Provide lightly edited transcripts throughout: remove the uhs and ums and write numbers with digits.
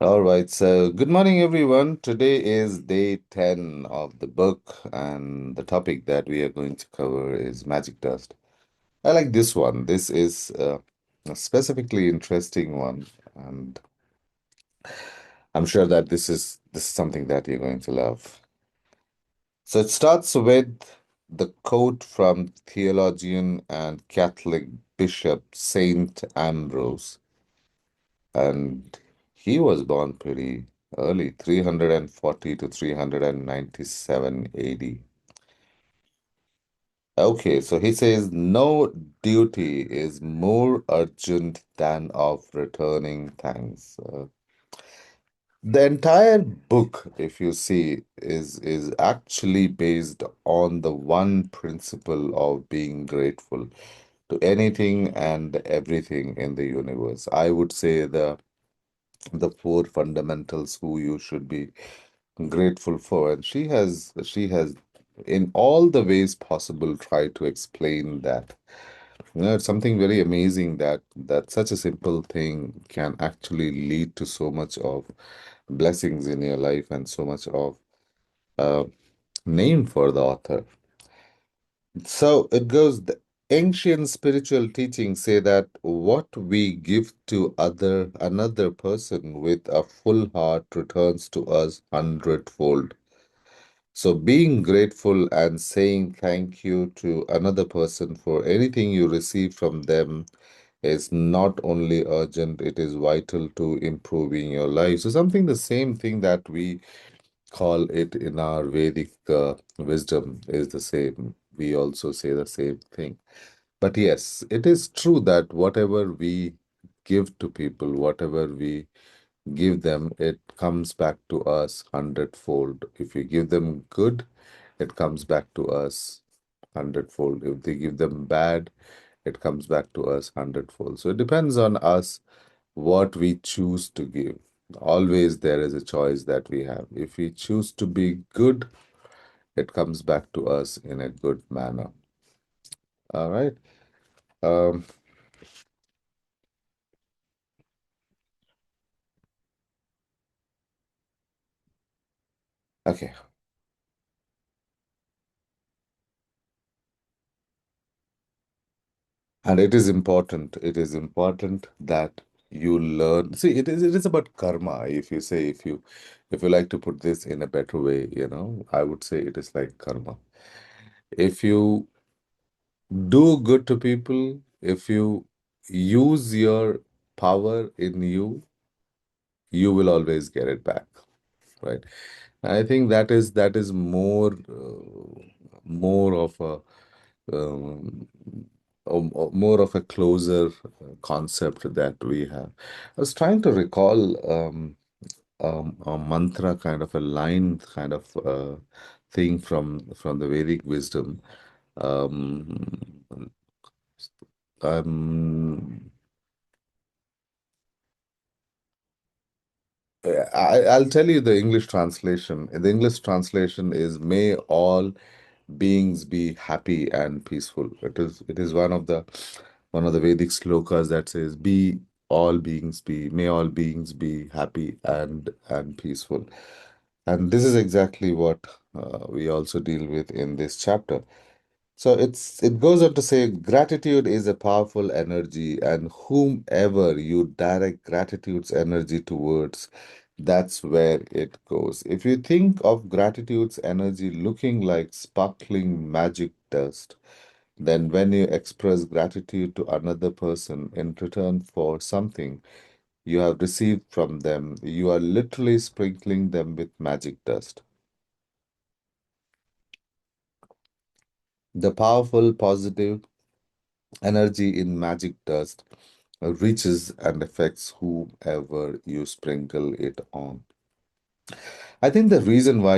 All right, so good morning, everyone. Today is day 10 of the book, and the topic that we are going to cover is magic dust. I like this one. This is a specifically interesting one, and I'm sure that this is something that you're going to love. So it starts with the quote from theologian and Catholic Bishop Saint Ambrose. And he was born pretty early, 340 to 397 AD. Okay, so he says, no duty is more urgent than of returning thanks. The entire book, if you see, is actually based on the one principle of being grateful to anything and everything in the universe. I would say the four fundamentals who you should be grateful for, and she has in all the ways possible tried to explain that. It's something very amazing that such a simple thing can actually lead to so much of blessings in your life and so much of uh, name for the author. So it goes, the ancient spiritual teachings say that what we give to other another person with a full heart returns to us hundredfold. So being grateful and saying thank you to another person for anything you receive from them is not only urgent, it is vital to improving your life. So something the same thing that we call it in our Vedic wisdom is the same. We also say the same thing. But yes, it is true that whatever we give to people, whatever we give them, it comes back to us hundredfold. If we give them good, it comes back to us hundredfold. If they give them bad, it comes back to us hundredfold. So it depends on us what we choose to give. Always there is a choice that we have. If we choose to be good, it comes back to us in a good manner. All right. Um, okay. And it is important. It is important that you learn. See, it is about karma. If you like to put this in a better way, I would say it is like karma. If you do good to people, if you use your power in you, you will always get it back, right? I think that is more of um, more of a closer concept that we have. I was trying to recall a mantra kind of a line kind of thing from the Vedic wisdom. Um, um, I'll tell you the English translation. The English translation is "May all beings be happy and peaceful." It is one of the Vedic slokas that says, "Be all beings be, may all beings be happy and peaceful." And this is exactly what we also deal with in this chapter. So it goes on to say gratitude is a powerful energy, and whomever you direct gratitude's energy towards, that's where it goes. If you think of gratitude's energy looking like sparkling magic dust, then when you express gratitude to another person in return for something you have received from them, you are literally sprinkling them with magic dust. The powerful, positive energy in magic dust reaches and affects whoever you sprinkle it on. I think the reason why,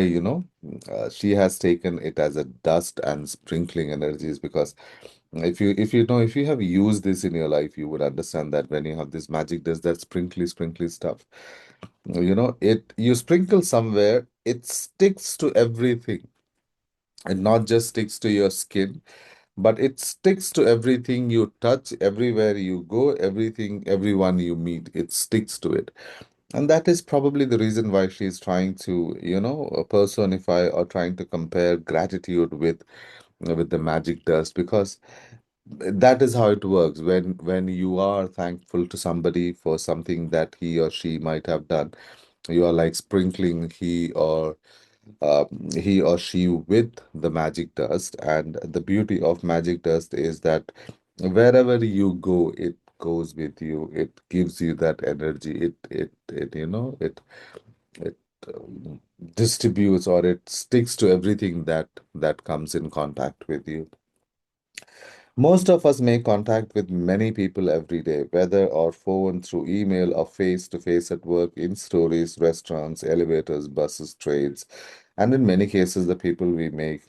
she has taken it as a dust and sprinkling energy is because if you have used this in your life, you would understand that when you have this magic dust, that sprinkly stuff, you sprinkle somewhere, it sticks to everything. It not just sticks to your skin, but it sticks to everything you touch, everywhere you go, everything, everyone you meet, it sticks to it. And that is probably the reason why she's trying to, personify or trying to compare gratitude with the magic dust, because that is how it works. When you are thankful to somebody for something that he or she might have done, you are like sprinkling he or she with the magic dust. And the beauty of magic dust is that wherever you go, it goes with you. It gives you that energy. It distributes, or it sticks to everything that comes in contact with you. Most of us make contact with many people every day, whether or phone, through email, or face to face at work, in stories, restaurants, elevators, buses, trains. And in many cases, the people we with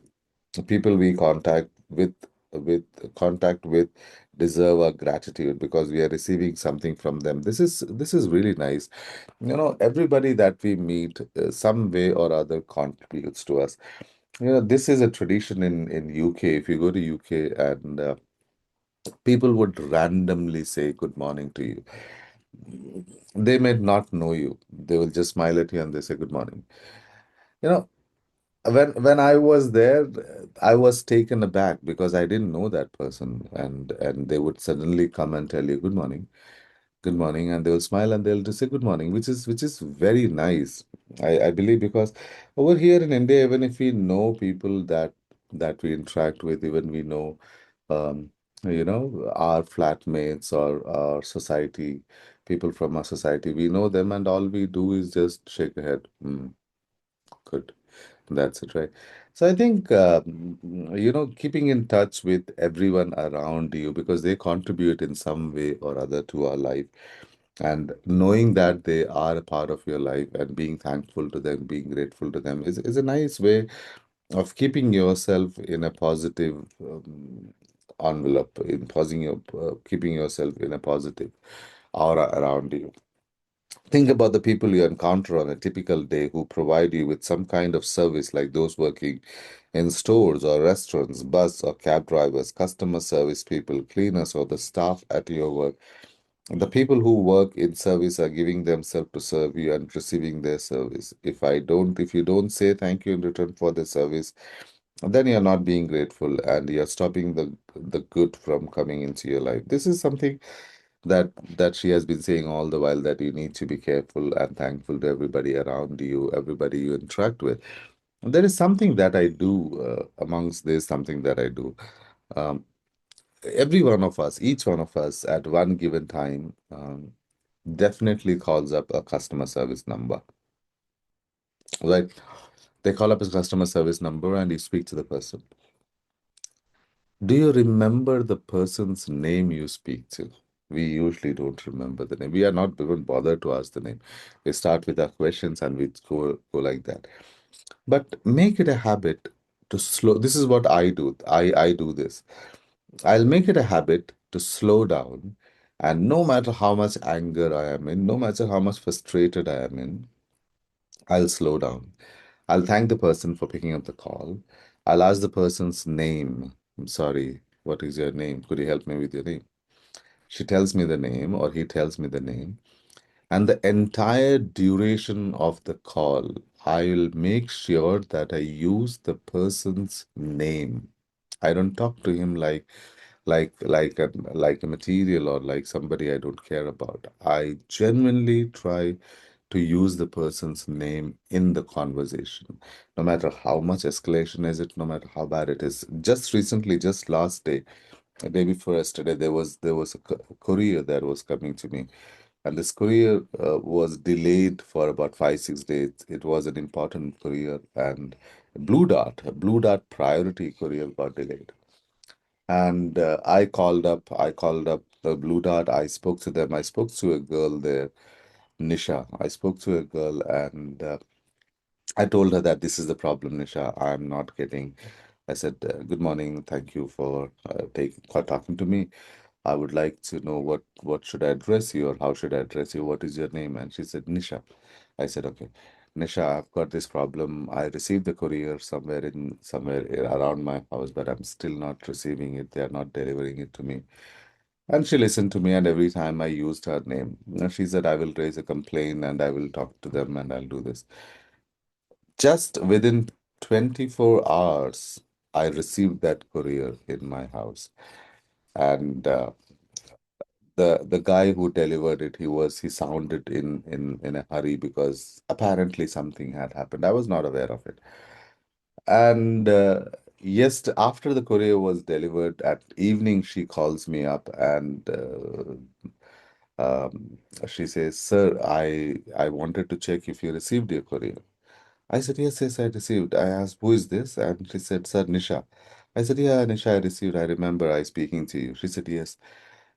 contact with deserve our gratitude because we are receiving something from them. This is really nice. Everybody that we meet, some way or other contributes to us. This is a tradition in UK. If you go to UK, and people would randomly say good morning to you. They may not know you. They will just smile at you and they say good morning. You know, when I was there, I was taken aback because I didn't know that person, and they would suddenly come and tell you good morning, and they'll smile and they'll just say good morning, which is very nice. I believe, because over here in India, even if we know people that we interact with, even we know um, our flatmates or our society, people from our society, we know them, and all we do is just shake a head. Good. That's it, right? So I think, keeping in touch with everyone around you because they contribute in some way or other to our life, and knowing that they are a part of your life and being thankful to them, being grateful to them is a nice way of keeping yourself in a positive envelope, keeping yourself in a positive aura around you. Think about the people you encounter on a typical day who provide you with some kind of service, like those working in stores or restaurants, bus or cab drivers, customer service people, cleaners, or the staff at your work. The people who work in service are giving themselves to serve you and receiving their service. If you don't say thank you in return for the service, then you're not being grateful and you're stopping the good from coming into your life. This is something that she has been saying all the while, that you need to be careful and thankful to everybody around you, everybody you interact with. There is something that I do amongst this, something that I do. Um, every one of us, each one of us at one given time, definitely calls up a customer service number, right? They call up his customer service number and you speak to the person. Do you remember the person's name you speak to? We usually don't remember the name. We are not even bothered to ask the name. We start with our questions and we go like that. But make it a habit to slow. This is what I do. I do this. I'll make it a habit to slow down, and no matter how much anger I am in, no matter how much frustrated I am in, I'll slow down. I'll thank the person for picking up the call. I'll ask the person's name. I'm sorry, what is your name? Could you help me with your name? She tells me the name, or he tells me the name. And the entire duration of the call, I will make sure that I use the person's name. I don't talk to him like a material or like somebody I don't care about. I genuinely try to use the person's name in the conversation, no matter how much escalation is it, no matter how bad it is. Just recently, just last day, the day before yesterday, there was a courier that was coming to me, and this courier was delayed for about 5 6 days. It was an important courier, and a Blue Dart priority courier got delayed. And I called up the Blue Dart. I spoke to them. I spoke to a girl there, Nisha. I spoke to a girl, and I told her that this is the problem, Nisha. I'm not getting. I said, "Good morning. Thank you for talking to me. I would like to know what should I address you, or how should I address you? What is your name?" And she said, "Nisha." I said, "Okay, Nisha, I've got this problem. I received the courier somewhere around my house, but I'm still not receiving it. They are not delivering it to me. And she listened to me, and every time I used her name, she said, I will raise a complaint and I will talk to them and I'll do this. Just within 24 hours, I received that courier in my house. And the guy who delivered it, he sounded in a hurry because apparently something had happened. I was not aware of it. And yes, after the courier was delivered at evening, she calls me up and she says, "Sir, I wanted to check if you received your courier." I said, "Yes, yes, I received." I asked, "Who is this?" And she said, "Sir, Nisha." I said, "Yeah, Nisha, I received. I remember I speaking to you." She said, "Yes."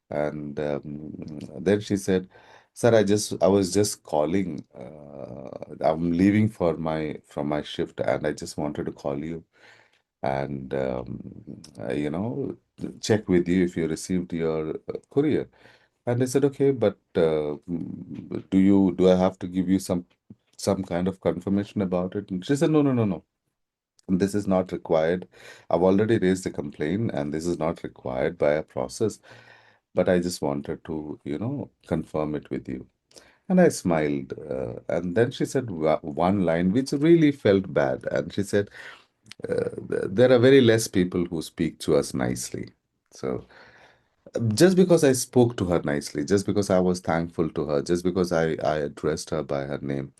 And then she said, "Sir, I was just calling. I'm leaving for my from my shift, and I just wanted to call you and you know, check with you if you received your courier." And I said, "Okay, but do I have to give you some kind of confirmation about it?" And she said, "No, no, no, no. This is not required. I've already raised a complaint, and this is not required by a process. But I just wanted to, confirm it with you." And I smiled. And then she said one line which really felt bad. And she said, there are very less people who speak to us nicely. So just because I spoke to her nicely, just because I was thankful to her, just because I addressed her by her name,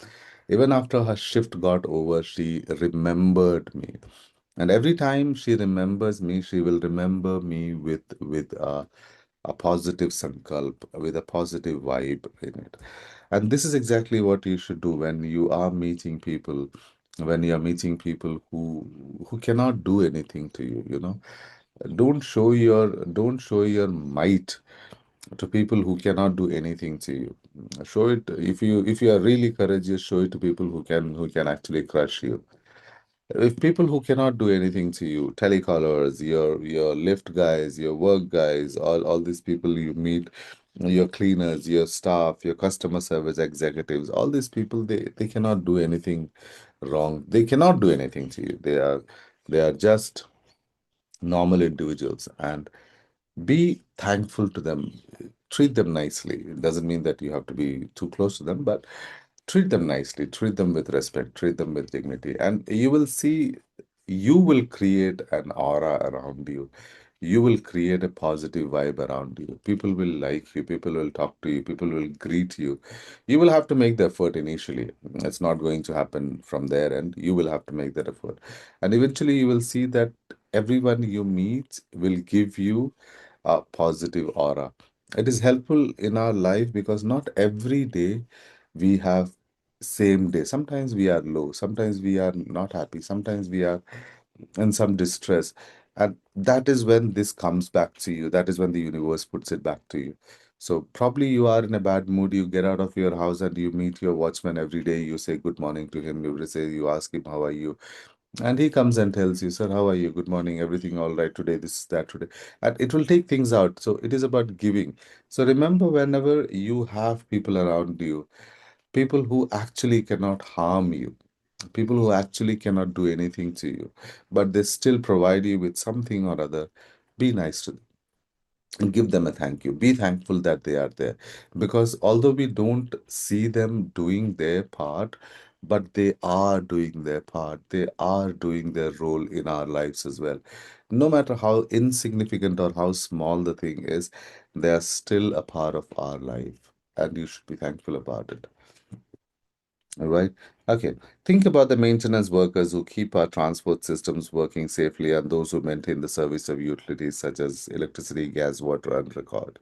even after her shift got over, she remembered me. And every time she remembers me, she will remember me with a positive sankalp, with a positive vibe in it. And this is exactly what you should do when you are meeting people, when you are meeting people who cannot do anything to you, you know. Don't show your might to people who cannot do anything to you. Show it if you are really courageous, show it to people who can actually crush you. If people who cannot do anything to you, telecallers, your lift guys, your work guys, all these people you meet, your cleaners, your staff, your customer service executives, all these people, they cannot do anything wrong. They cannot do anything to you. They are just normal individuals, and be thankful to them. Treat them nicely. It doesn't mean that you have to be too close to them, but treat them nicely, treat them with respect, treat them with dignity, and you will see you will create an aura around you. You will create a positive vibe around you. People will like you, people will talk to you, people will greet you. You will have to make the effort initially. It's not going to happen from there, and you will have to make that effort. And eventually, you will see that everyone you meet will give you a positive aura. It is helpful in our life because not every day we have same day. Sometimes we are low, sometimes we are not happy, sometimes we are in some distress. And that is when this comes back to you. That is when the universe puts it back to you. So probably you are in a bad mood, you get out of your house and you meet your watchman every day, you say good morning to him, you ask him, how are you? And he comes and tells you, sir, how are you? Good morning, everything all right today, this, that today. And it will take things out. So it is about giving. So remember, whenever you have people around you, people who actually cannot harm you, people who actually cannot do anything to you, but they still provide you with something or other, be nice to them and give them a thank you. Be thankful that they are there. Because although we don't see them doing their part, but they are doing their part, they are doing their role in our lives as well. No matter how insignificant or how small the thing is, they are still a part of our life, and you should be thankful about it. All right. Okay. Think about the maintenance workers who keep our transport systems working safely and those who maintain the service of utilities such as electricity, gas, water, and record.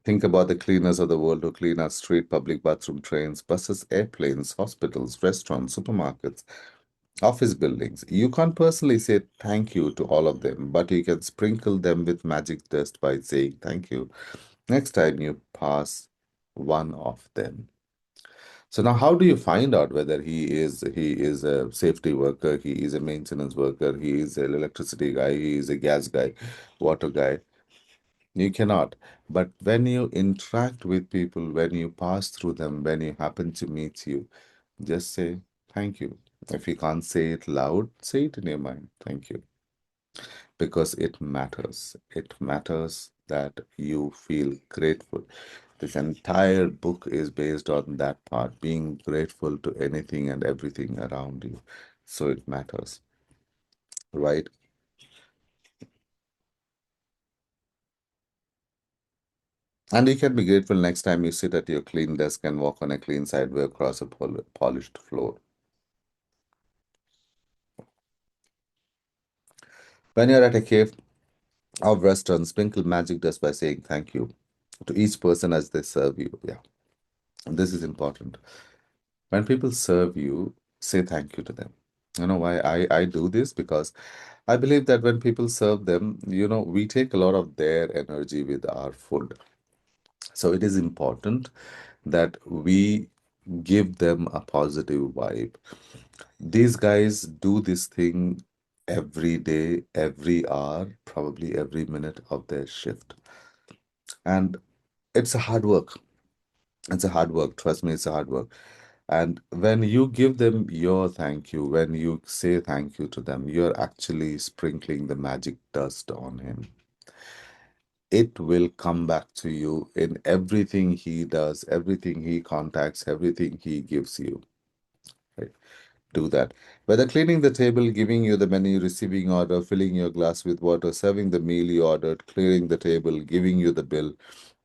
Think about the cleaners of the world who clean our street, public bathroom, trains, buses, airplanes, hospitals, restaurants, supermarkets, office buildings. You can't personally say thank you to all of them, but you can sprinkle them with magic dust by saying thank you next time you pass one of them. So now how do you find out whether he is a safety worker, he is a maintenance worker, he is an electricity guy, he is a gas guy, water guy? You cannot. But when you interact with people, when you pass through them, when you happen to meet you, just say thank you. If you can't say it loud, say it in your mind. Thank you. Because it matters. It matters that you feel grateful. This entire book is based on that part, being grateful to anything and everything around you. So it matters, right? And you can be grateful next time you sit at your clean desk and walk on a clean sideway across a polished floor. When you're at a cave or restaurant, sprinkle magic dust by saying thank you to each person as they serve you. Yeah, this is important. When people serve you, say thank you to them. You know why I do this? Because I believe that when people serve them, we take a lot of their energy with our food. So it is important that we give them a positive vibe. These guys do this thing every day, every hour, probably every minute of their shift. And it's a hard work. It's a hard work. Trust me, it's a hard work. And when you give them your thank you, when you say thank you to them, you're actually sprinkling the magic dust on him. It will come back to you in everything he does, everything he contacts, everything he gives you. Right? Do that. Whether cleaning the table, giving you the menu, receiving order, filling your glass with water, serving the meal you ordered, clearing the table, giving you the bill,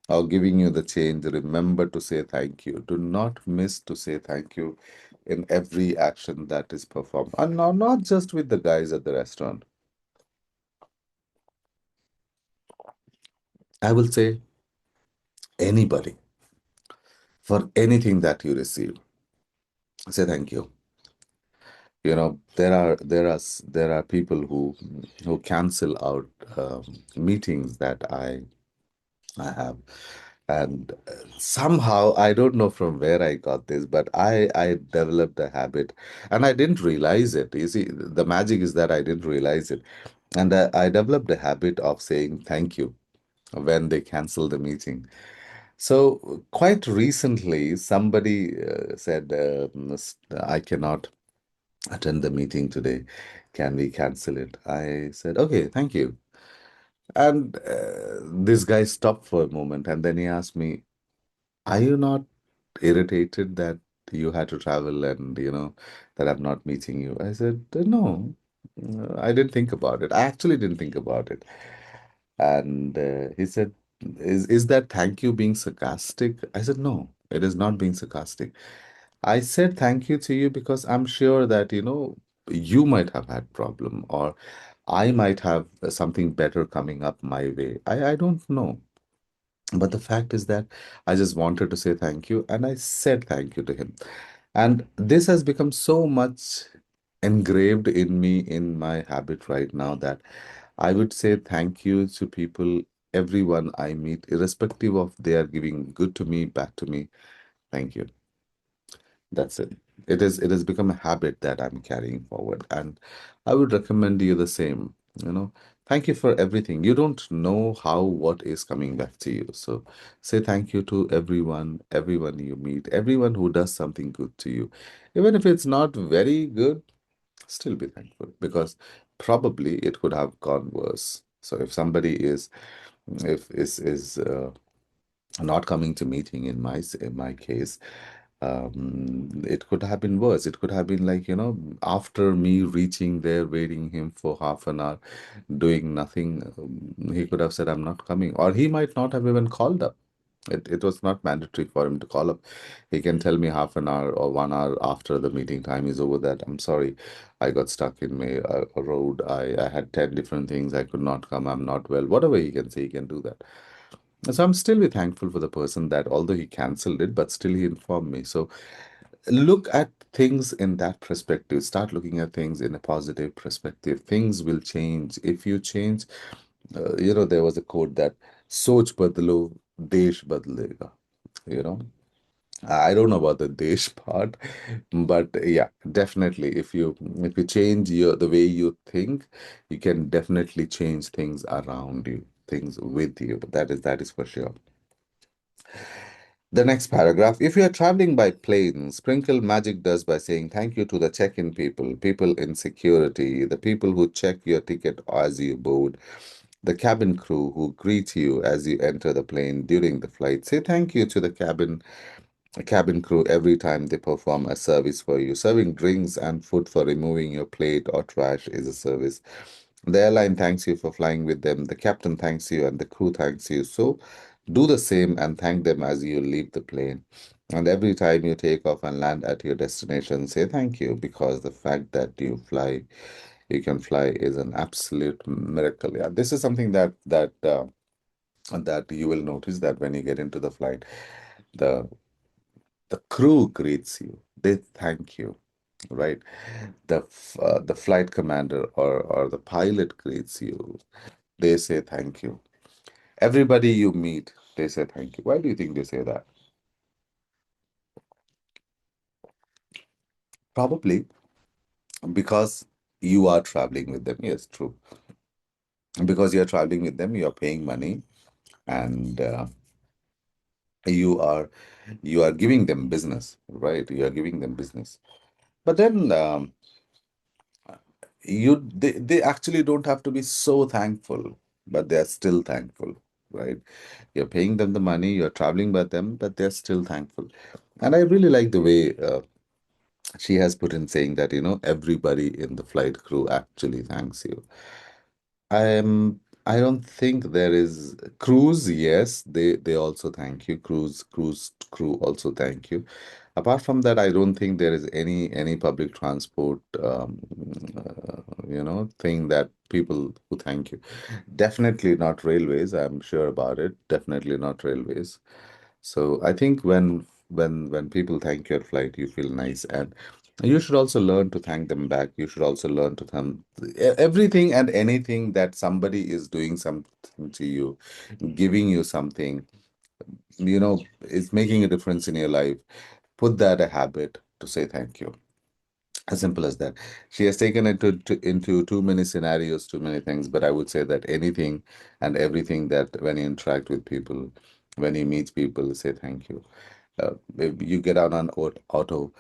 or giving you the change, remember to say thank you. Do not miss to say thank you in every action that is performed. And not just with the guys at the restaurant. I will say anybody for anything that you receive. Say thank you. There are people who cancel out meetings that I have. And somehow, I don't know from where I got this, but I developed a habit and I didn't realize it. You see, the magic is that I didn't realize it. And I developed a habit of saying thank you when they cancel the meeting. So, quite recently, somebody said, I cannot attend the meeting today. Can we cancel it? I said, okay, thank you. And this guy stopped for a moment and then he asked me, are you not irritated that you had to travel and, that I'm not meeting you? I said, no, I didn't think about it. I actually didn't think about it. And he said, is that thank you being sarcastic? I said, no, it is not being sarcastic. I said thank you to you because I'm sure that, you might have had problem or I might have something better coming up my way. I don't know. But the fact is that I just wanted to say thank you and I said thank you to him. And this has become so much engraved in me in my habit right now that I would say thank you to people, everyone I meet, irrespective of they are giving good to me, back to me. Thank you. That's it. It has become a habit that I'm carrying forward, and I would recommend you the same. You know, thank you for everything. You don't know how what is coming back to you. So say thank you to everyone you meet, everyone who does something good to you. Even if it's not very good, still be thankful because probably it could have gone worse. So if somebody is if is not coming to meeting in my case, it could have been worse. It could have been like, after me reaching there, waiting him for half an hour, doing nothing, he could have said, I'm not coming. Or he might not have even called up. It was not mandatory for him to call up. He can tell me half an hour or 1 hour after the meeting time is over that I'm sorry, I got stuck in a road. I had 10 different things. I could not come. I'm not well. Whatever he can say, he can do that. So I'm still be thankful for the person that although he canceled it, but still he informed me. So look at things in that perspective. Start looking at things in a positive perspective. Things will change. If you change, there was a quote that soch badlo, desh badlega. You know, I don't know about the desh part, but yeah, definitely. If you change the way you think, you can definitely change things around you, things with you. That is for sure. The next paragraph, if you are traveling by plane, sprinkle magic dust by saying thank you to the check-in people, people in security, the people who check your ticket as you board, the cabin crew who greet you as you enter the plane during the flight. Say thank you to the cabin crew every time they perform a service for you. Serving drinks and food for removing your plate or trash is a service. The airline thanks you for flying with them, the captain thanks you, and the crew thanks you. So do the same and thank them as you leave the plane. And every time you take off and land at your destination, say thank you, because the fact that you can fly is an absolute miracle. Yeah, this is something that you will notice that when you get into the flight, the the crew greets you. They thank you, right? The flight commander or the pilot greets you. They say thank you. Everybody you meet, they say thank you. Why do you think they say that? Probably because you are traveling with them. Yes, true. Because you're traveling with them, you're paying money, and you are you are giving them business, right? You are giving them business. But then they actually don't have to be so thankful, but they are still thankful, right? You're paying them the money, you're traveling with them, but they're still thankful. And I really like the way she has put in saying that, everybody in the flight crew actually thanks you. I don't think there is cruise. Yes, they also thank you. Cruise crew also thank you. Apart from that, I don't think there is any public transport thing that people who thank you. Definitely not railways. I'm sure about it. Definitely not railways. So I think when people thank your flight, you feel nice, and you should also learn to thank them back. You should also learn to thank everything and anything that somebody is doing something to you, giving you something, is making a difference in your life. Put that a habit to say thank you. As simple as that. She has taken it into too many scenarios, too many things, but I would say that anything and everything that when you interact with people, when you meet people, say thank you. If you get on an auto,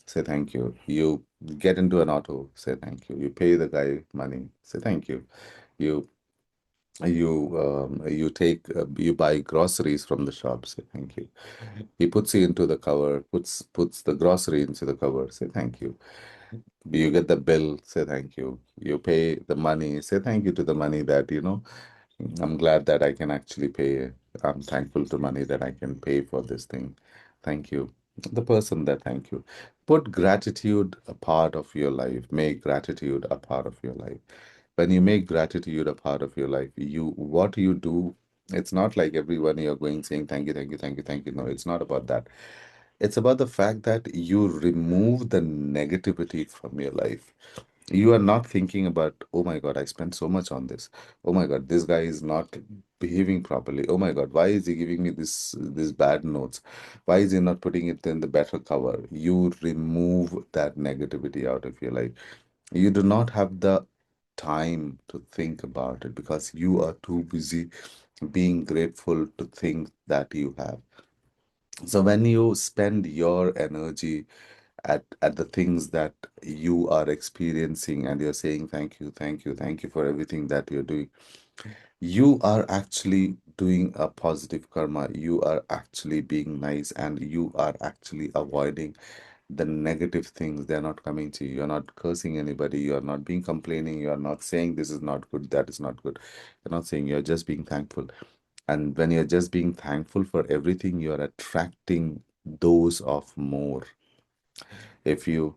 say thank you. You get into an auto, say thank you. You pay the guy money, say thank you. You you buy groceries from the shop, say thank you. He puts you into the cover, puts the grocery into the cover, say thank you. You get the bill, say thank you. You pay the money, say thank you to the money that, I'm glad that I can actually pay. I'm thankful to money that I can pay for this thing. Thank you. The person that thank you. Put gratitude a part of your life. Make gratitude a part of your life. When you make gratitude a part of your life, what you do, it's not like everyone you're going saying thank you, thank you, thank you, thank you. No, it's not about that. It's about the fact that you remove the negativity from your life. You are not thinking about, oh my God, I spent so much on this. Oh my God, this guy is not behaving properly. Oh my God, why is he giving me this bad notes? Why is he not putting it in the better cover? You remove that negativity out of your life. You do not have the time to think about it because you are too busy being grateful to think that you have. So when you spend your energy at the things that you are experiencing and you're saying thank you, thank you, thank you for everything that you're doing, you are actually doing a positive karma. You are actually being nice and you are actually avoiding the negative things. They're not coming to you. You're not cursing anybody. You're not being complaining. You're not saying this is not good, that is not good. You're not saying, you're just being thankful. And when you're just being thankful for everything, you're attracting those of more. If you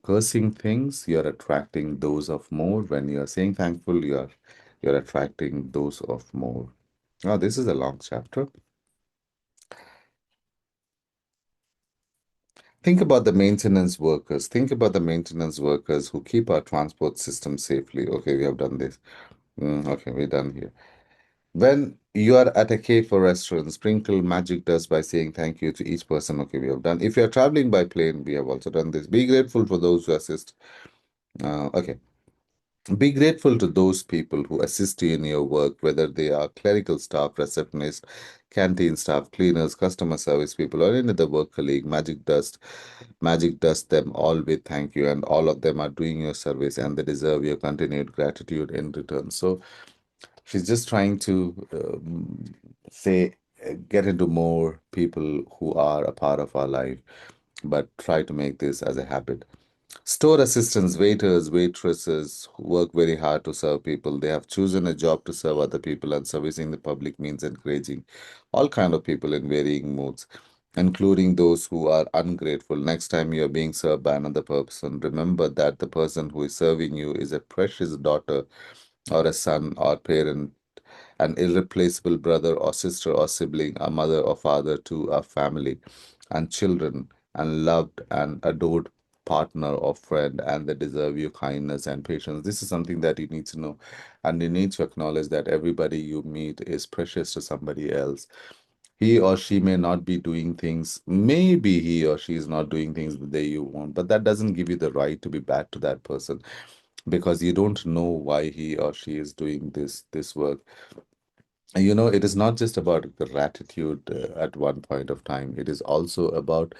cursing things, you're attracting those of more. When you're saying thankful, you're attracting those of more. Oh, this is a long chapter. Think about the maintenance workers. Think about the maintenance workers who keep our transport system safely. Okay, we have done this. Okay, we're done here. When you are at a cafe or restaurant, sprinkle magic dust by saying thank you to each person. Okay, we have done. If you're traveling by plane, we have also done this. Be grateful for those who assist. Okay. Be grateful to those people who assist you in your work, whether they are clerical staff, receptionists, canteen staff, cleaners, customer service people, or any other work colleague. Magic dust them all with thank you, and all of them are doing your service and they deserve your continued gratitude in return. So She's just trying to say, get into more people who are a part of our life, but try to make this as a habit. Store assistants, waiters, waitresses who work very hard to serve people. They have chosen a job to serve other people, and servicing the public means encouraging all kind of people in varying moods, including those who are ungrateful. Next time you are being served by another person, remember that the person who is serving you is a precious daughter or a son or parent, an irreplaceable brother or sister or sibling, a mother or father to a family and children, and loved and adored partner or friend, and they deserve your kindness and patience. This is something that you need to know, and you need to acknowledge that everybody you meet is precious to somebody else. He or she may not be doing things, maybe he or she is not doing things the way you want, but that doesn't give you the right to be bad to that person, because you don't know why he or she is doing this work. It is not just about gratitude at one point of time. It is also about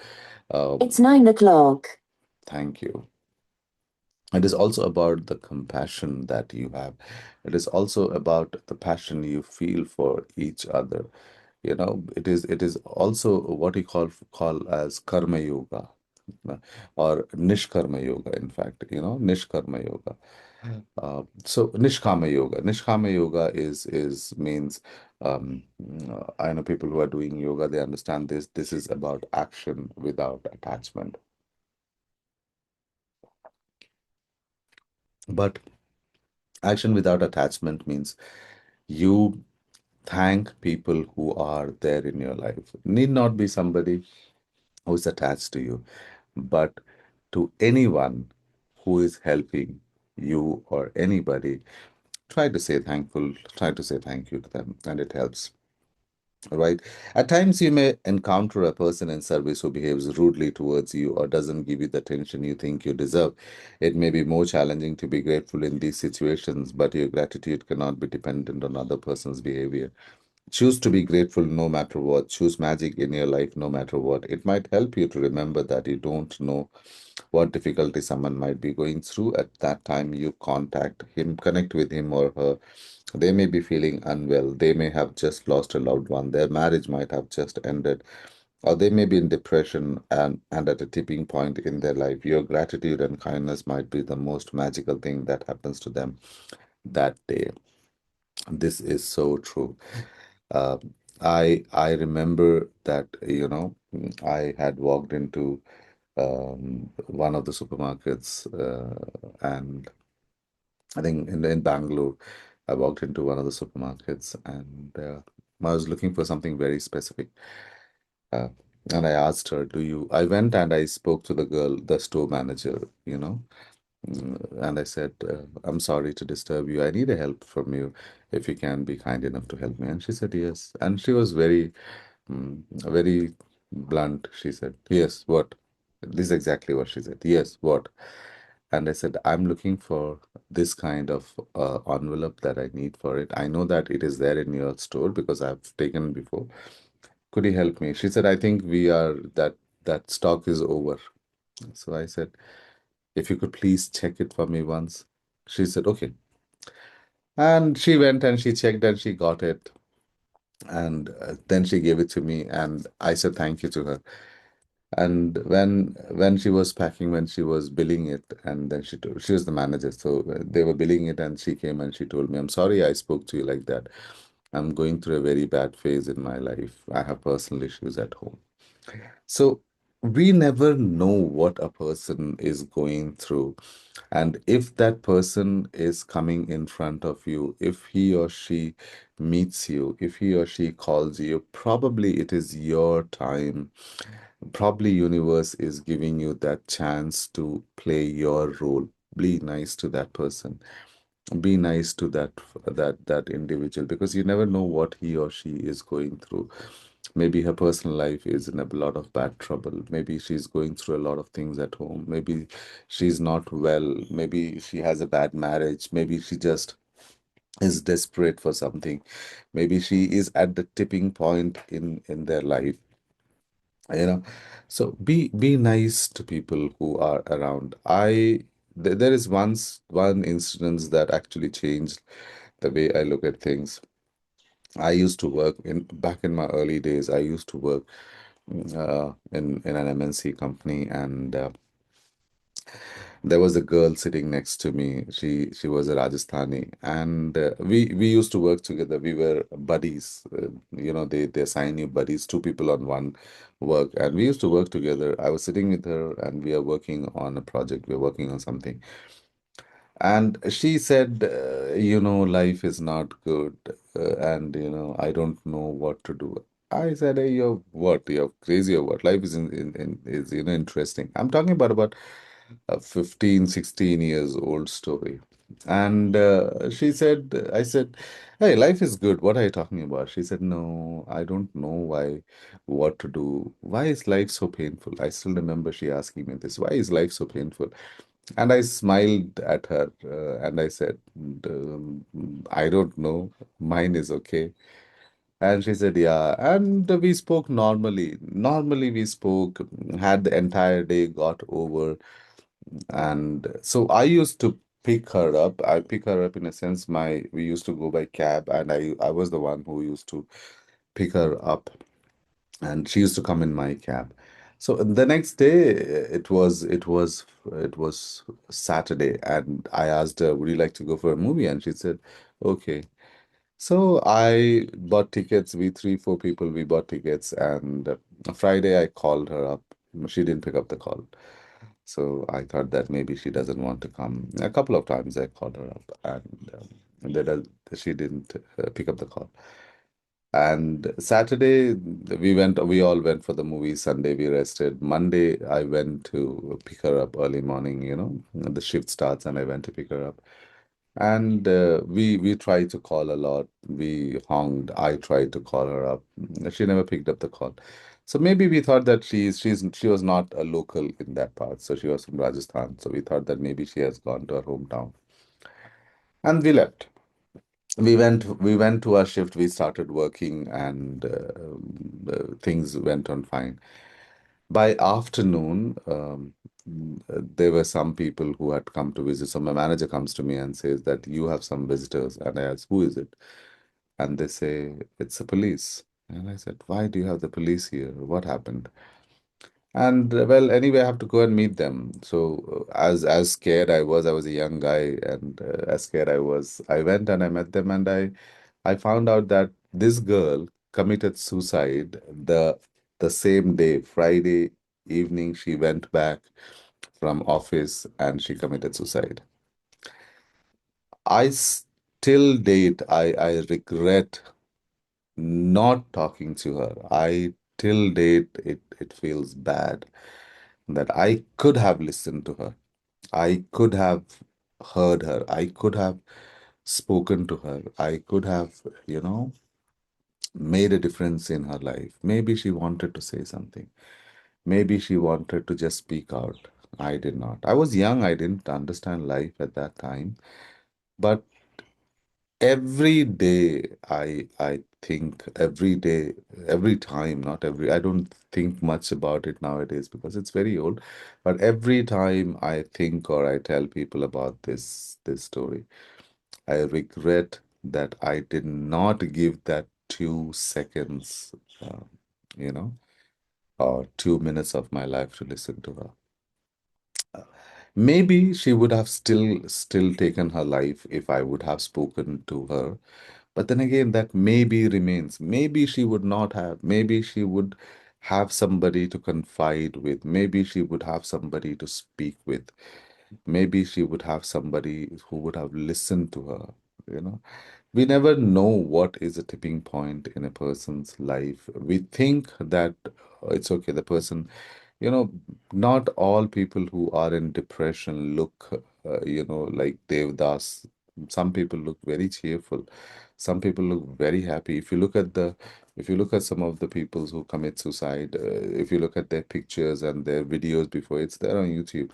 It's 9 o'clock. Thank you. It is also about the compassion that you have. It is also about the passion you feel for each other. It is also what we call as karma yoga, or nishkarma yoga, in fact, nishkarma yoga. So nishkama yoga is means, I know people who are doing yoga, they understand this. This is about action without attachment. But action without attachment means you thank people who are there in your life. Need not be somebody who is attached to you, but to anyone who is helping you or anybody, try to say thank you to them, and it helps. Right? At times, you may encounter a person in service who behaves rudely towards you or doesn't give you the attention you think you deserve. It may be more challenging to be grateful in these situations, but your gratitude cannot be dependent on other person's behavior. Choose to be grateful no matter what. Choose magic in your life no matter what. It might help you to remember that you don't know what difficulty someone might be going through at that time. You contact him, connect with him or her. They may be feeling unwell. They may have just lost a loved one. Their marriage might have just ended, or they may be in depression and at a tipping point in their life. Your gratitude and kindness might be the most magical thing that happens to them that day. This is so true. Uh, I remember that, I had walked into one of the supermarkets, and I think in Bangalore, I walked into one of the supermarkets, and I was looking for something very specific. Uh, and I asked her, I went and I spoke to the girl, the store manager, and I said, I'm sorry to disturb you. I need a help from you if you can be kind enough to help me. And she said, yes. And she was very blunt. She said, yes, what? This is exactly what she said. Yes, what? And I said, I'm looking for this kind of envelope that I need for it. I know that it is there in your store because I've taken before. Could you help me? She said, I think that stock is over. So I said, if you could please check it for me once. She said, okay. And she went and she checked and she got it. And then she gave it to me, and I said thank you to her. And when she was packing, when she was billing it, and then she was the manager, so they were billing it, and she came and she told me, I'm sorry I spoke to you like that. I'm going through a very bad phase in my life. I have personal issues at home. So we never know what a person is going through. And if that person is coming in front of you, if he or she meets you, if he or she calls you, probably it is your time. Probably universe is giving you that chance to play your role. Be nice to that person. Be nice to that individual, because you never know what he or she is going through. Maybe her personal life is in a lot of bad trouble. Maybe she's going through a lot of things at home. Maybe she's not well. Maybe she has a bad marriage. Maybe she just is desperate for something. Maybe she is at the tipping point in their life. you know so be nice to people who are around. There is one incident that actually changed the way I look at things. I used to work in back in my early days. I used to work in an MNC company, and there was a girl sitting next to me. She was a Rajasthani, and we used to work together. We were buddies. They assign you buddies, two people on one work, and we used to work together. I was sitting with her, and we are working on a project. We're working on something, and she said, life is not good, and I don't know what to do. I said, hey, you're what? You're crazy or what? Life is is interesting. I'm talking about a 15, 16 years old story. And she said, I said, hey, life is good. What are you talking about? She said, no, I don't know what to do. Why is life so painful? I still remember she asking me this. Why is life so painful? And I smiled at her and I said, I don't know. Mine is okay. And she said, yeah. And we spoke normally. Normally, we spoke, had the entire day got over. And so I used to pick her up. I pick her up in a sense, we used to go by cab, and I was the one who used to pick her up, and she used to come in my cab. So the next day, it was Saturday, and I asked her, "Would you like to go for a movie?" And she said, "Okay." So I bought tickets. We three, four people, we bought tickets, and Friday I called her up. She didn't pick up the call. So I thought that maybe she doesn't want to come. A couple of times I called her up, and she didn't pick up the call. And Saturday we all went for the movie. Sunday we rested. Monday I went to pick her up early morning, the shift starts and I went to pick her up. And we tried to call a lot. We honked. I tried to call her up. She never picked up the call. So maybe we thought that she was not a local in that part. So she was from Rajasthan. So we thought that maybe she has gone to her hometown. And we left. We went to our shift. We started working, and things went on fine. By afternoon, there were some people who had come to visit. So my manager comes to me and says that you have some visitors. And I ask, who is it? And they say, it's the police. And I said, why do you have the police here? What happened? And well, anyway, I have to go and meet them. So as scared I was a young guy, and as scared I was, I went and I met them, and I found out that this girl committed suicide the same day, Friday evening. She went back from office and she committed suicide. I still date. I regret not talking to her. I till date it feels bad that I could have listened to her. I could have heard her. I could have spoken to her. I could have, made a difference in her life. Maybe she wanted to say something. Maybe she wanted to just speak out. I did not. I was young. I didn't understand life at that time. But every day, I think every day, every time, not every, I don't think much about it nowadays because it's very old. But every time I think or I tell people about this story, I regret that I did not give that 2 seconds, uh, you know, or 2 minutes of my life to listen to her. Maybe she would have still taken her life if I would have spoken to her. But then again, that maybe remains. Maybe she would not have. Maybe she would have somebody to confide with. Maybe she would have somebody to speak with. Maybe she would have somebody who would have listened to her. You know, we never know what is a tipping point in a person's life. We think that it's okay, the person, you know, not all people who are in depression look, like Devdas. Some people look very cheerful. Some people look very happy. If you look at some of the people who commit suicide, if you look at their pictures and their videos before, it's there on YouTube.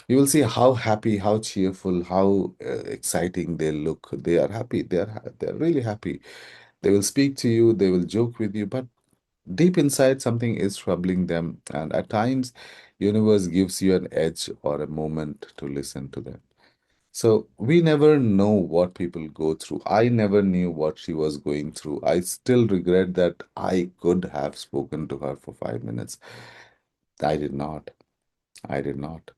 You will see how happy, how cheerful, how exciting they look. They are happy. They're really happy. They will speak to you. They will joke with you, but deep inside something is troubling them, and at times universe gives you an edge or a moment to listen to them. So we never know what people go through. I never knew what she was going through. I still regret that I could have spoken to her for 5 minutes. I did not. I did not.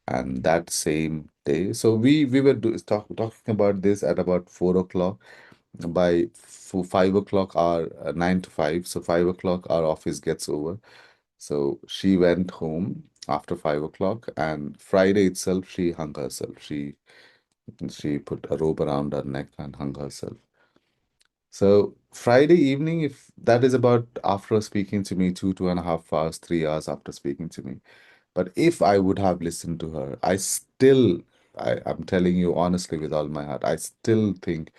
And that same day, so we were talking about this at about 4 o'clock. By 5 o'clock, our 9 to 5. So 5 o'clock, our office gets over. So she went home after 5 o'clock, and Friday itself, she hung herself. She put a rope around her neck and hung herself. So Friday evening, if that is about after speaking to me 2.5 hours, 3 hours after speaking to me. But if I would have listened to her, I'm telling you honestly with all my heart, I still think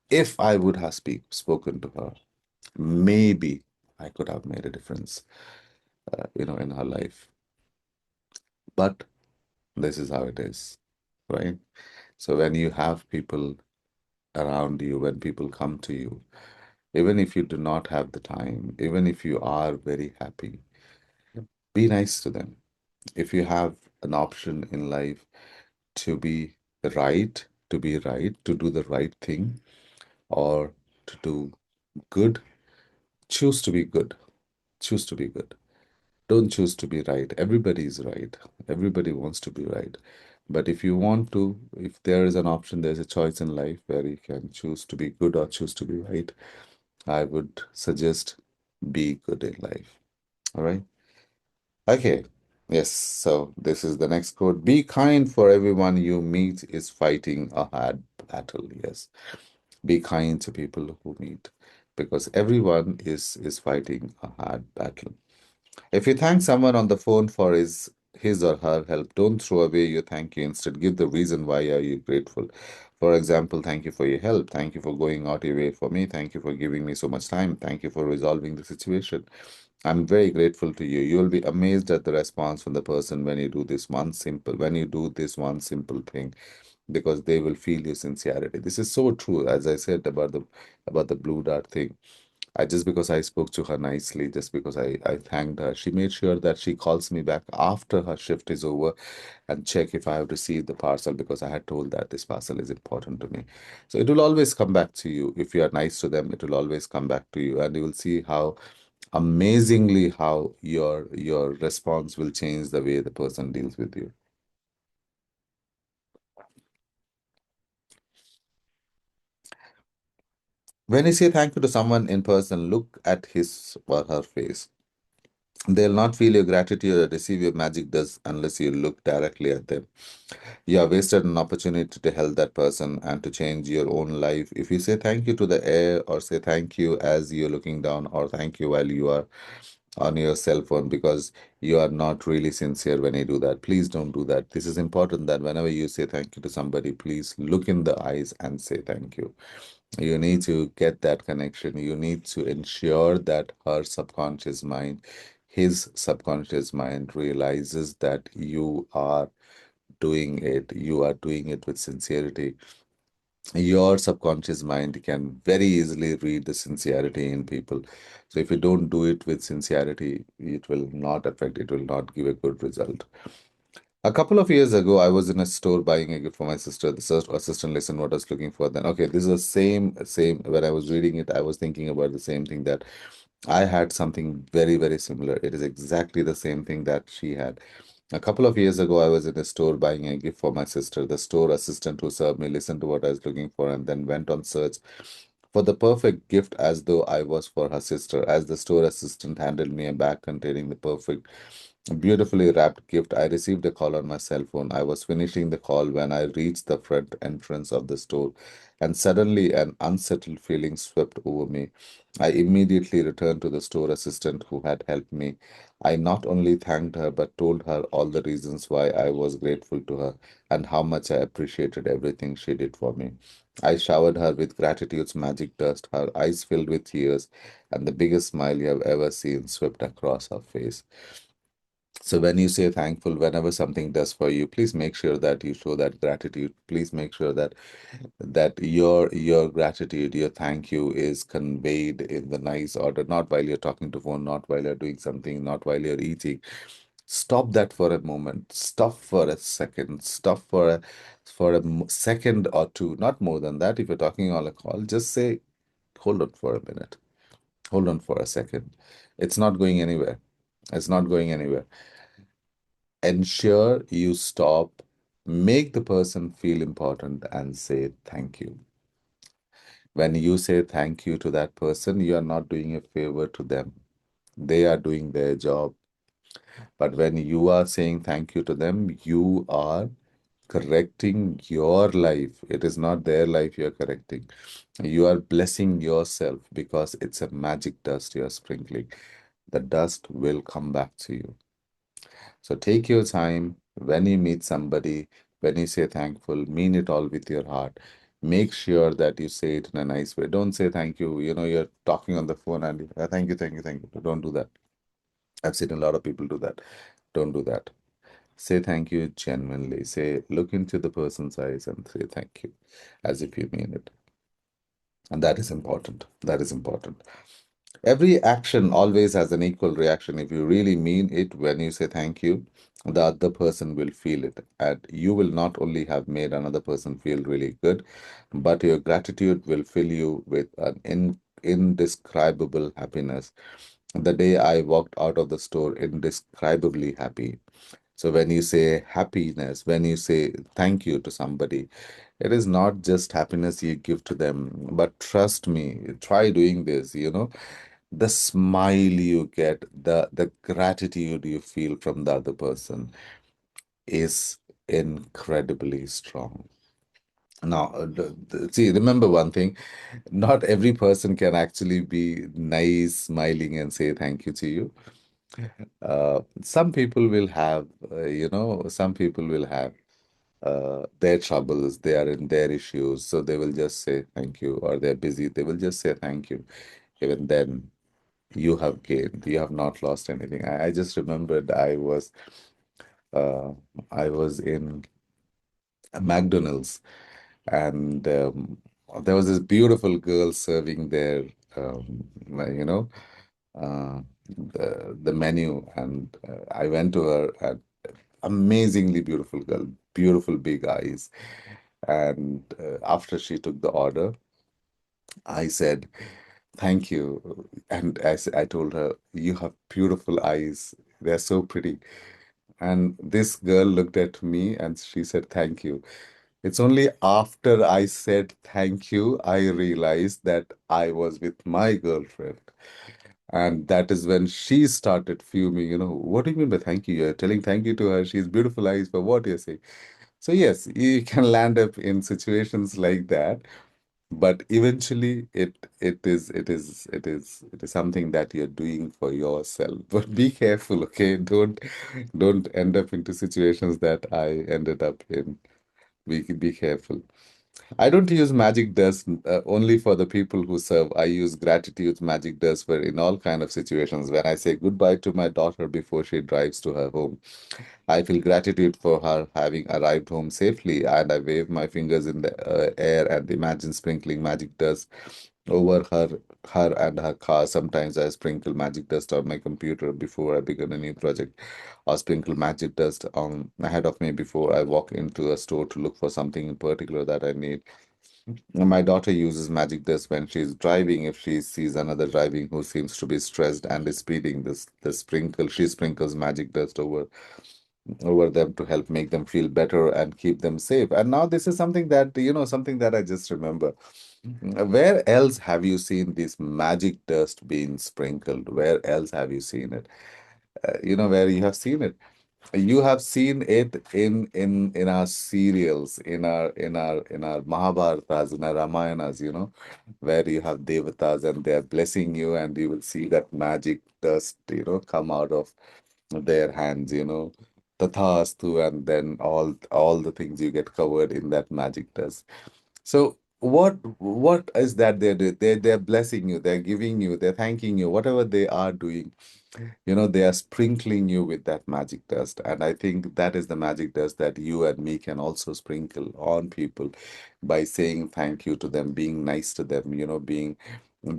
if I would have spoken to her, maybe I could have made a difference, in her life. But this is how it is, right? So when you have people around you, when people come to you, even if you do not have the time, even if you are very happy, be nice to them. If you have an option in life to be right, to do the right thing, or to do good, choose to be good. Choose to be good. Don't choose to be right. Everybody is right. Everybody wants to be right. But if you want to, if there is an option, there's a choice in life where you can choose to be good or choose to be right, I would suggest be good in life. All right. Okay. Yes. So this is the next quote. Be kind, for everyone you meet is fighting a hard battle. Yes. Be kind to people who meet, because everyone is fighting a hard battle. If you thank someone on the phone for his or her help, don't throw away your thank you. Instead, give the reason why are you grateful. For example, thank you for your help. Thank you for going out your way for me. Thank you for giving me so much time. Thank you for resolving the situation. I'm very grateful to you. You'll be amazed at the response from the person when you do this one simple thing, because they will feel your sincerity. This is so true, as I said about the blue dart thing. I just because I spoke to her nicely, just because I thanked her, she made sure that she calls me back after her shift is over and check if I have received the parcel, because I had told that this parcel is important to me. So it will always come back to you. If you are nice to them, it will always come back to you, and you will see how amazingly how your response will change the way the person deals with you. When you say thank you to someone in person, look at his or her face. They'll not feel your gratitude or receive your magic dust unless you look directly at them. You have wasted an opportunity to help that person and to change your own life. If you say thank you to the air, or say thank you as you're looking down, or thank you while you are on your cell phone, because you are not really sincere when you do that, please don't do that. This is important that whenever you say thank you to somebody, please look in the eyes and say thank you. You need to get that connection. You need to ensure that his subconscious mind realizes that you are doing it with sincerity. Your subconscious mind can very easily read the sincerity in people. So if you don't do it with sincerity, it will not give a good result. A couple of years ago, I was in a store buying a gift for my sister. The assistant listened what I was looking for. Then, okay, this is the same. When I was reading it, I was thinking about the same thing, that I had something very, very similar. It is exactly the same thing that she had. A couple of years ago, I was in a store buying a gift for my sister. The store assistant who served me listened to what I was looking for and then went on search for the perfect gift as though I was for her sister. As the store assistant handed me a bag containing the perfect, beautifully wrapped gift, I received a call on my cell phone. I was finishing the call when I reached the front entrance of the store, and suddenly an unsettled feeling swept over me. I immediately returned to the store assistant who had helped me. I not only thanked her but told her all the reasons why I was grateful to her and how much I appreciated everything she did for me. I showered her with gratitude's magic dust. Her eyes filled with tears, and the biggest smile you have ever seen swept across her face. So when you say thankful, whenever something does for you, please make sure that you show that gratitude. Please make sure that your gratitude, your thank you is conveyed in the nice order, not while you're talking to phone, not while you're doing something, not while you're eating. Stop that for a moment. Stop for a second. Stop for a second or two, not more than that. If you're talking on a call, just say, hold on for a minute. Hold on for a second. It's not going anywhere. It's not going anywhere. Ensure you stop, make the person feel important, and say thank you. When you say thank you to that person, you are not doing a favor to them. They are doing their job. But when you are saying thank you to them, you are correcting your life. It is not their life you're correcting. You are blessing yourself because it's a magic dust you're sprinkling. The dust will come back to you. So take your time when you meet somebody, when you say thankful, mean it all with your heart. Make sure that you say it in a nice way. Don't say thank you. You're talking on the phone and thank you, thank you, thank you. Don't do that. I've seen a lot of people do that. Don't do that. Say thank you genuinely. Say, look into the person's eyes and say thank you as if you mean it. And that is important. That is important. Every action always has an equal reaction. If you really mean it when you say thank you, the other person will feel it. And you will not only have made another person feel really good, but your gratitude will fill you with an indescribable happiness. The day I walked out of the store indescribably happy. So when you say happiness, when you say thank you to somebody, it is not just happiness you give to them, but trust me, try doing this. The smile you get, the gratitude you feel from the other person is incredibly strong. Now, see, remember one thing, not every person can actually be nice, smiling, and say thank you to you. Some people will have, some people will have their troubles, they are in their issues, so they will just say thank you, or they're busy, they will just say thank you. Even then, you have gained, you have not lost anything. I just remembered uh, I was in McDonald's, and there was this beautiful girl serving their, you know, the menu, and I went to her, and amazingly beautiful girl, beautiful big eyes. And after she took the order, I said, thank you. And I told her, you have beautiful eyes. They're so pretty. And this girl looked at me and she said, thank you. It's only after I said thank you, I realized that I was with my girlfriend. And that is when she started fuming, what do you mean by thank you? You're telling thank you to her. She's beautiful eyes for what you're saying. So yes, you can land up in situations like that, but eventually it is something that you're doing for yourself. But be careful, okay? Don't end up into situations that I ended up in. Be careful. I don't use magic dust only for the people who serve. I use gratitude magic dust for in all kind of situations. When I say goodbye to my daughter before she drives to her home, I feel gratitude for her having arrived home safely, and I wave my fingers in the air and imagine sprinkling magic dust over her and her car. Sometimes I sprinkle magic dust on my computer before I begin a new project, or sprinkle magic dust on ahead of me before I walk into a store to look for something in particular that I need. My daughter uses magic dust when she's driving. If she sees another driving who seems to be stressed and is speeding, she sprinkles magic dust over them to help make them feel better and keep them safe. And now this is something that I just remember. Where else have you seen this magic dust being sprinkled? Where else have you seen it? Where you have seen it. You have seen it in our serials, in our Mahabharatas, in our Ramayanas, where you have devatas and they are blessing you, and you will see that magic dust, come out of their hands, tathastu, and then all the things you get covered in that magic dust. So what is that they're doing? They're blessing you, they're giving you, they're thanking you, whatever they are doing, they are sprinkling you with that magic dust. And I think that is the magic dust that you and me can also sprinkle on people by saying thank you to them, being nice to them, being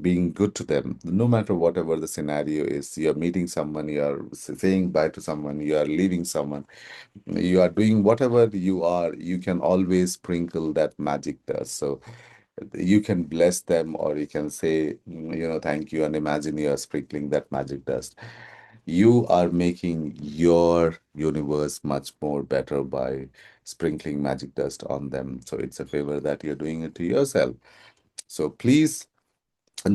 being good to them, no matter whatever the scenario is. You're meeting someone, you are saying bye to someone, you are leaving someone, you are doing whatever you are, you can always sprinkle that magic dust. So you can bless them, or you can say, thank you, and imagine you are sprinkling that magic dust. You are making your universe much more better by sprinkling magic dust on them. So it's a favor that you're doing it to yourself. So please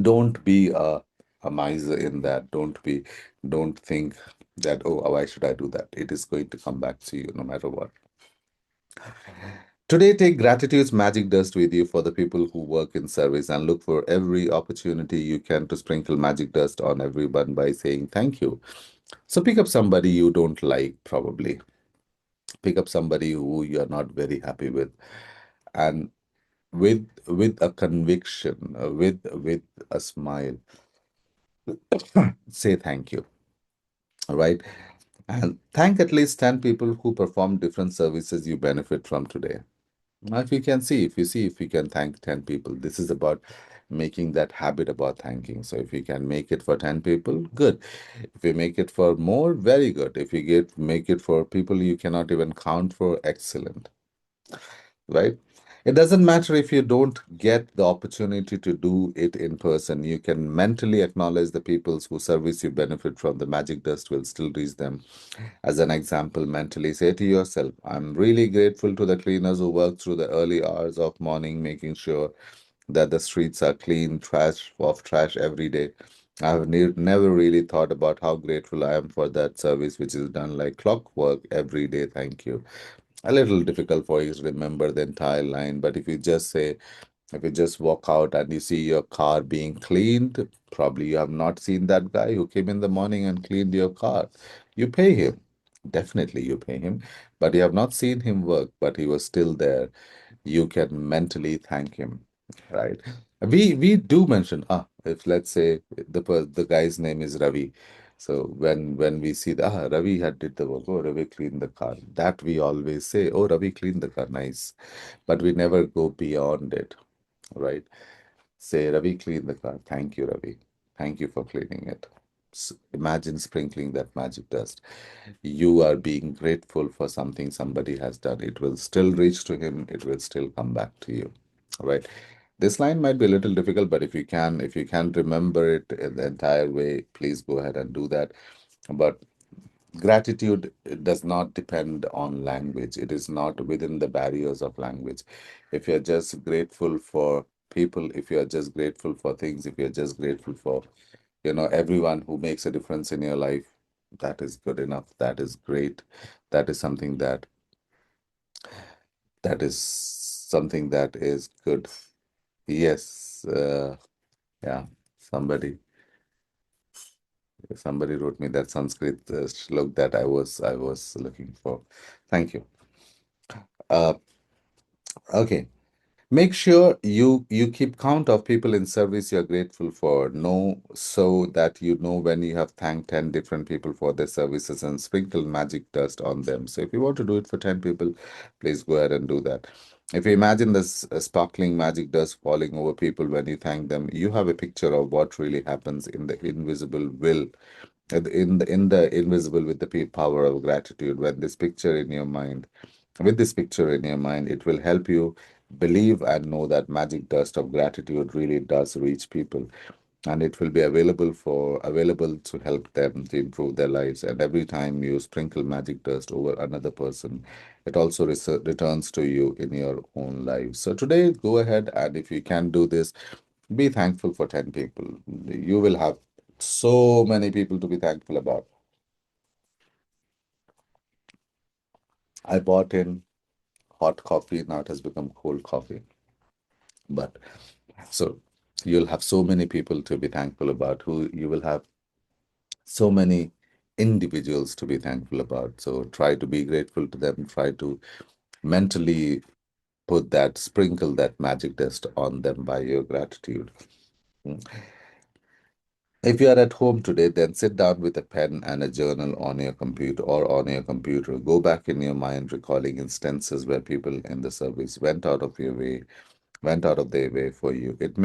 don't be a miser in that. Don't think that, oh, why should I do that? It is going to come back to you no matter what. Today, take gratitude's magic dust with you for the people who work in service, and look for every opportunity you can to sprinkle magic dust on everyone by saying thank you. So pick up somebody you don't like, probably. Pick up somebody who you're not very happy with, and with a conviction, with a smile, say thank you. All right. And thank at least 10 people who perform different services you benefit from today. Now, if you see if you can thank 10 people, this is about making that habit about thanking. So if you can make it for 10 people, good. If you make it for more, very good. If you make it for people you cannot even count for, excellent, right? It doesn't matter if you don't get the opportunity to do it in person. You can mentally acknowledge the peoples whose service you benefit from. The magic dust will still reach them. As an example, mentally say to yourself, I'm really grateful to the cleaners who work through the early hours of morning, making sure that the streets are clean, trash every day. I've never really thought about how grateful I am for that service, which is done like clockwork every day. Thank you. A little difficult for you to remember the entire line, but if you just walk out and you see your car being cleaned, probably you have not seen that guy who came in the morning and cleaned your car. You pay him. Definitely you pay him, but you have not seen him work, but he was still there. You can mentally thank him, right? We do mention, if let's say the guy's name is Ravi. So when we see the Ravi had did the work, oh Ravi cleaned the car. That we always say, oh Ravi cleaned the car, nice. But we never go beyond it, right? Say, Ravi cleaned the car. Thank you, Ravi. Thank you for cleaning it. Imagine sprinkling that magic dust. You are being grateful for something somebody has done. It will still reach to him. It will still come back to you. All right. This line might be a little difficult, but if you can remember it in the entire way, please go ahead and do that. But gratitude does not depend on language. It is not within the barriers of language. If you're just grateful for people, if you're just grateful for things, if you're just grateful for, everyone who makes a difference in your life, that is good enough. That is great. That is something that is good. Yes. Yeah. Somebody somebody wrote me that Sanskrit shlok that I was looking for. Thank you. Uh, okay. Make sure you keep count of people in service you're grateful for. Know so that you know when you have thanked 10 different people for their services, and sprinkle magic dust on them. So if you want to do it for 10 people, please go ahead and do that. If you imagine this sparkling magic dust falling over people when you thank them, you have a picture of what really happens in the invisible will, in the invisible with the power of gratitude. When this picture in your mind with this picture in your mind, it will help you believe and know that magic dust of gratitude really does reach people, and it will be available to help them to improve their lives. And every time you sprinkle magic dust over another person, it also returns to you in your own life. So today, go ahead, and if you can do this, be thankful for 10 people. You will have so many people to be thankful about. I bought in hot coffee, now it has become cold coffee. But so you'll have so many people to be thankful about, who you will have so many individuals to be thankful about. So try to be grateful to them, try to mentally sprinkle that magic dust on them by your gratitude. Mm. If you are at home today, then sit down with a pen and a journal on your computer or on your computer. Go back in your mind, recalling instances where people in the service went out of your way went out of their way for you. It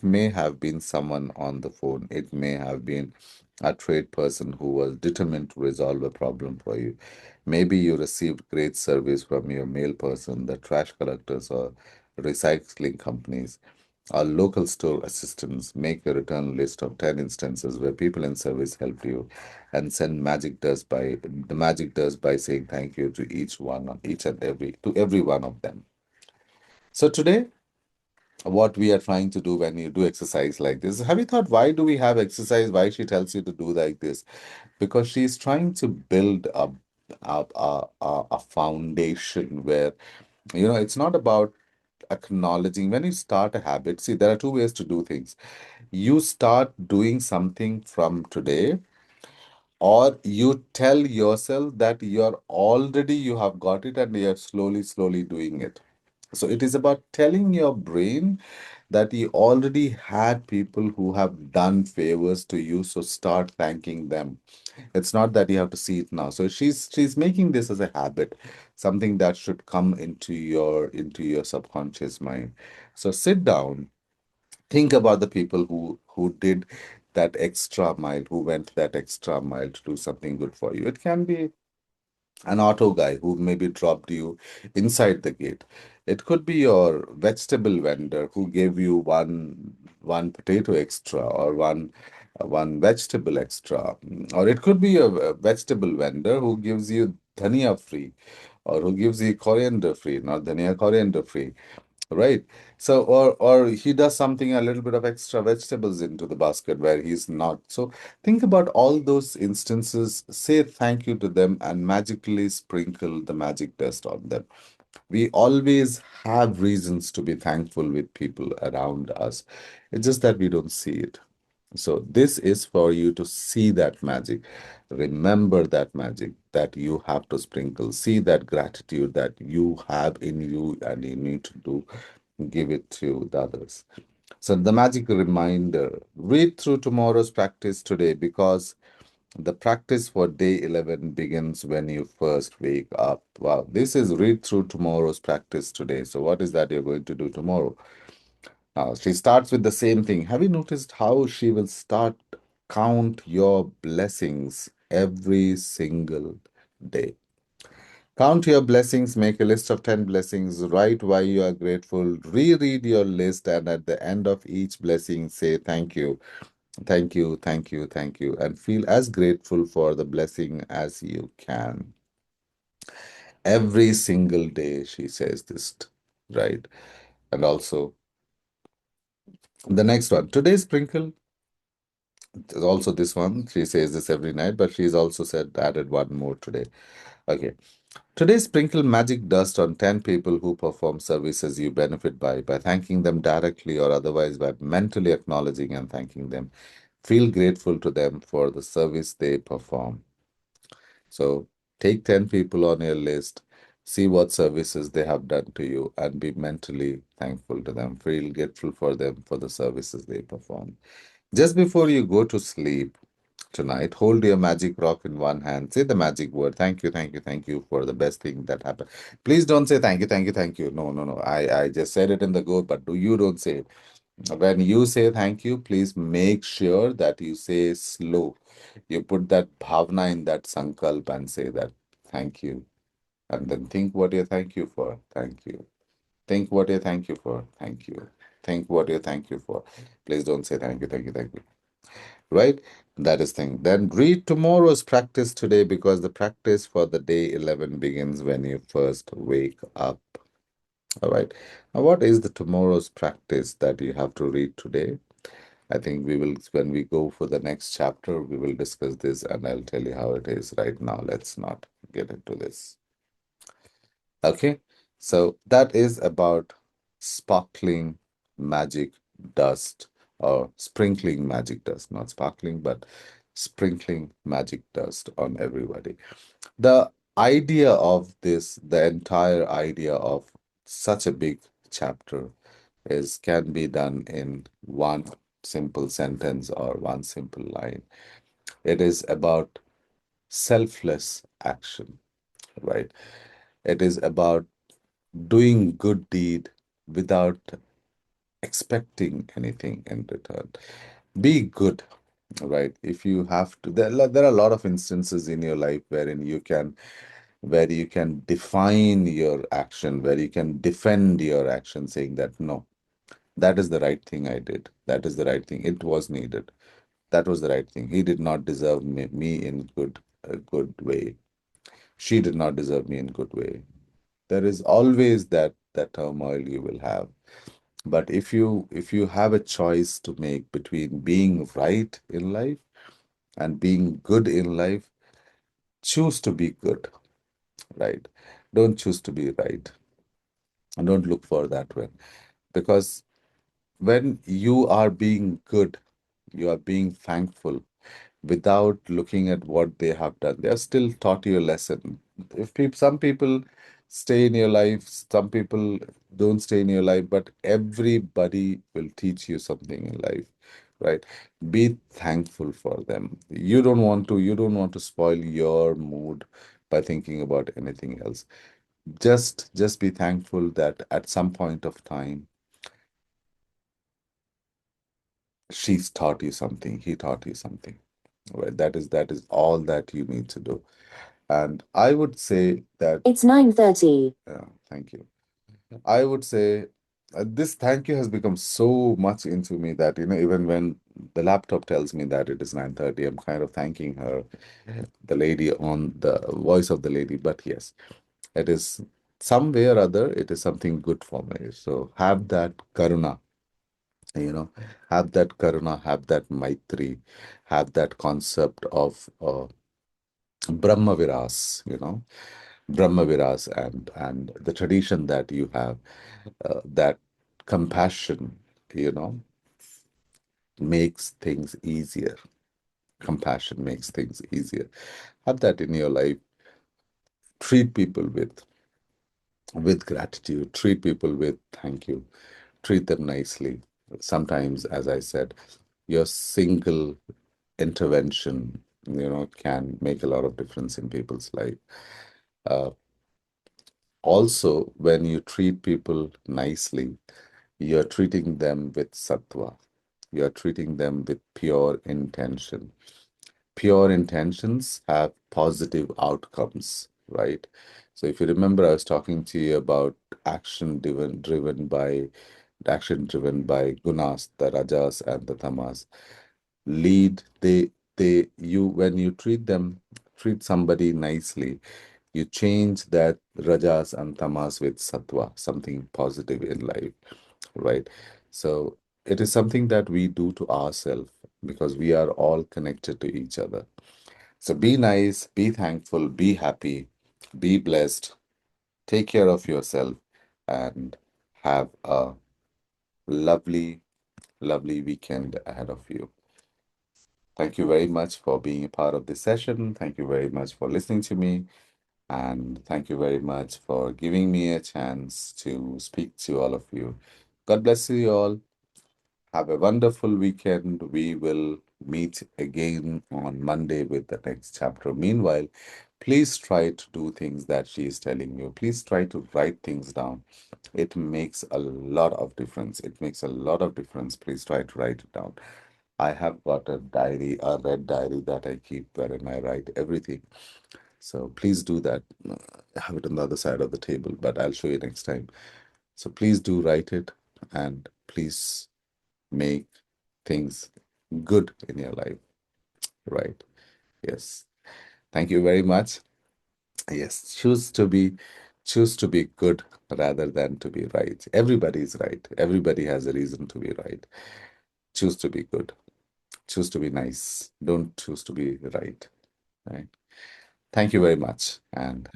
may have been someone on the phone. It may have been a trade person who was determined to resolve a problem for you. Maybe you received great service from your mail person, the trash collectors or recycling companies. Our local store assistants make a return list of 10 instances where people in service helped you and send magic dust by saying thank you to each and every one of them. So today, what we are trying to do when you do exercise like this, have you thought why do we have exercise? Why she tells you to do like this? Because she's trying to build a foundation where, it's not about acknowledging when you start a habit. See, there are two ways to do things. You start doing something from today, or you tell yourself that you have got it and you're slowly doing it. So it is about telling your brain that you already had people who have done favors to you, so start thanking them. It's not that you have to see it now. So she's making this as a habit, something that should come into your subconscious mind. So sit down, think about the people who did that extra mile, who went that extra mile to do something good for you. It can be an auto guy who maybe dropped you inside the gate. It could be your vegetable vendor who gave you one potato extra, or one vegetable extra. Or it could be a vegetable vendor who gives you dhania free, or who gives you coriander free, not dhania, coriander free. Right. So, or he does something, a little bit of extra vegetables into the basket where he's not. So think about all those instances, say thank you to them, and magically sprinkle the magic dust on them. We always have reasons to be thankful with people around us. It's just that we don't see it. So this is for you to see that magic. Remember that magic that you have to sprinkle. See that gratitude that you have in you and you need to do. Give it to the others. So the magic reminder, read through tomorrow's practice today, because the practice for day 11 begins when you first wake up. Wow, this is read through tomorrow's practice today. So what is that you're going to do tomorrow? Now, she starts with the same thing. Have you noticed how she will start count your blessings every single day? Count your blessings, make a list of 10 blessings, write why you are grateful, reread your list, and at the end of each blessing, say thank you, thank you, thank you, thank you, and feel as grateful for the blessing as you can. Every single day, she says this, right? And also, the next one, today's sprinkle. Also, this one, she says this every night, but she's also added one more today. Okay. Today, sprinkle magic dust on 10 people who perform services you benefit by thanking them directly or otherwise by mentally acknowledging and thanking them. Feel grateful to them for the service they perform. So, take 10 people on your list, see what services they have done to you, and be mentally thankful to them. Feel grateful for them for the services they perform. Just before you go to sleep tonight, hold your magic rock in one hand. Say the magic word. Thank you, thank you, thank you for the best thing that happened. Please don't say thank you, thank you, thank you. No, no, no. I just said it in the go, but you don't say it. When you say thank you, please make sure that you say slow. You put that bhavna in that sankalp and say that thank you. And then think what you thank you for. Thank you. Think what you thank you for. Thank you. Think what you thank you for. Please don't say thank you, thank you, thank you. Right? That is thing. Then read tomorrow's practice today, because the practice for the day 11 begins when you first wake up. All right. Now, what is the tomorrow's practice that you have to read today? I think we will, when we go for the next chapter, we will discuss this and I'll tell you how it is. Right now, let's not get into this. Okay. So that is about sparkling magic dust, or sprinkling magic dust, not sparkling, but sprinkling magic dust on everybody. The idea of this, the entire idea of such a big chapter is can be done in one simple sentence or one simple line. It is about selfless action, right? It is about doing good deed without expecting anything in return. Be good, right? If you have to, there are a lot of instances in your life wherein where you can define your action, where you can defend your action, saying that no, that is the right thing I did. That is the right thing. It was needed. That was the right thing. He did not deserve me in a good way. She did not deserve me in good way. There is always that turmoil you will have. But if you have a choice to make between being right in life and being good in life, choose to be good, right? Don't choose to be right, and don't look for that one. Because when you are being good, you are being thankful without looking at what they have done. They have still taught you a lesson. Some people stay in your life, some people don't stay in your life, but everybody will teach you something in life, right? Be thankful for them. You don't want to spoil your mood by thinking about anything else. Just be thankful that at some point of time she's taught you something, he taught you something. Right? That is all that you need to do. And I would say that it's 9:30. Yeah, thank you. I would say this thank you has become so much into me that, even when the laptop tells me that it is 9:30, I'm kind of thanking her, the lady on the voice of the lady. But yes, it is some way or other, it is something good for me. So you know, have that maitri, have that concept of Brahma Viras, Brahma Viras, and the tradition that you have, that compassion, you know, makes things easier. Compassion makes things easier. Have that in your life. Treat people with gratitude. Treat people with thank you. Treat them nicely. Sometimes, as I said, your single intervention, can make a lot of difference in people's life. Uh, Also, when you treat people nicely, you're treating them with sattva. You're treating them with pure intention. Pure intentions have positive outcomes, right? So if you remember, I was talking to you about action driven by gunas, the rajas and the tamas. Lead they you when you treat somebody nicely, you change that rajas and tamas with sattva, something positive in life, right? So it is something that we do to ourselves because we are all connected to each other. So be nice, be thankful, be happy, be blessed, take care of yourself, and have a lovely, lovely weekend ahead of you. Thank you very much for being a part of this session. Thank you very much for listening to me. And thank you very much for giving me a chance to speak to all of you. God bless you all. Have a wonderful weekend. We will meet again on Monday with the next chapter. Meanwhile, please try to do things that she is telling you. Please try to write things down. It makes a lot of difference. It makes a lot of difference. Please try to write it down. I have got a diary, a red diary that I keep wherein I write everything. So please do that. I have it on the other side of the table, but I'll show you next time. So please do write it and please make things good in your life, right? Yes. Thank you very much. Yes, choose to be good rather than to be right. Everybody is right. Everybody has a reason to be right. Choose to be good. Choose to be nice. Don't choose to be right. Right. Thank you very much and